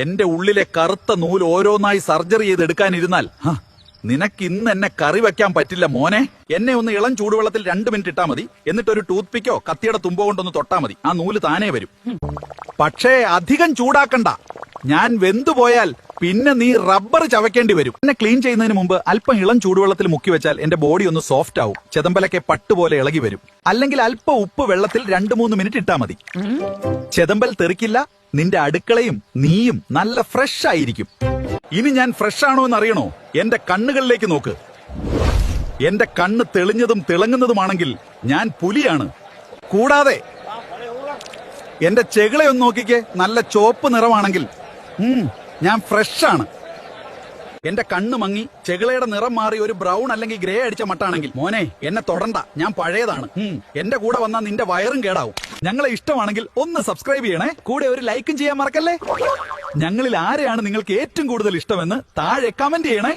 എന്റെ ഉള്ളിലെ കറുത്ത നൂൽ ഓരോന്നായി സർജറി ചെയ്തെടുക്കാനിരുന്നാൽ നിനക്ക് ഇന്ന് എന്നെ കറി വെക്കാൻ പറ്റില്ല മോനെ. എന്നെ ഒന്ന് ഇളം ചൂടുവെള്ളത്തിൽ 2 മിനിറ്റ് ഇട്ടാ മതി. എന്നിട്ട് ഒരു ടൂത്ത് പിക്കോ കത്തിയുടെ തുമ്പോ കൊണ്ടൊന്ന് തൊട്ടാ മതി. ആ നൂല് താനേ വരും. പക്ഷേ അധികം ചൂടാക്കണ്ട. ഞാൻ വെന്തുപോയാൽ പിന്നെ നീ റബ്ബർ ചവയ്ക്കേണ്ടി വരും. എന്നെ ക്ലീൻ ചെയ്യുന്നതിന് മുമ്പ് അല്പം ഇളം ചൂടുവെള്ളത്തിൽ മുക്കി വെച്ചാൽ എന്റെ ബോഡി ഒന്ന് സോഫ്റ്റ് ആവും. ചെതമ്പലൊക്കെ പട്ടുപോലെ ഇളകി വരും. അല്ലെങ്കിൽ അല്പം ഉപ്പ് വെള്ളത്തിൽ 2-3 മിനിറ്റ് ഇട്ടാ മതി. ചെതമ്പൽ തെറിക്കില്ല. നിന്റെ അടുക്കളയും നീയും നല്ല ഫ്രഷ് ആയിരിക്കും. ഇനി ഞാൻ ഫ്രഷ് ആണോ എന്ന് അറിയണോ? എന്റെ കണ്ണുകളിലേക്ക് നോക്ക്. എന്റെ കണ്ണ് തെളിഞ്ഞതും തിളങ്ങുന്നതുമാണെങ്കിൽ ഞാൻ പുലിയാണ്. കൂടാതെ എന്റെ ചെകിളയൊന്ന് നോക്കിക്കേ, നല്ല ചോപ്പ് നിറമാണെങ്കിൽ ഞാൻ ഫ്രഷ് ആണ്. എന്റെ കണ്ണ് മങ്ങി ചെകിളയുടെ നിറം മാറി ഒരു ബ്രൗൺ അല്ലെങ്കിൽ ഗ്രേ അടിച്ച മട്ടാണെങ്കിൽ മോനെ എന്നെ തൊടണ്ട, ഞാൻ പഴയതാണ്. എന്റെ കൂടെ വന്നാൽ നിന്റെ വയറും കേടാവും. ഞങ്ങളെ ഇഷ്ടമാണെങ്കിൽ ഒന്ന് സബ്സ്ക്രൈബ് ചെയ്യണേ. കൂടെ ഒരു ലൈക്കും ചെയ്യാൻ മറക്കല്ലേ. ഞങ്ങളിൽ ആരെയാണ് നിങ്ങൾക്ക് ഏറ്റവും കൂടുതൽ ഇഷ്ടമെന്ന് താഴെ കമന്റ് ചെയ്യണേ.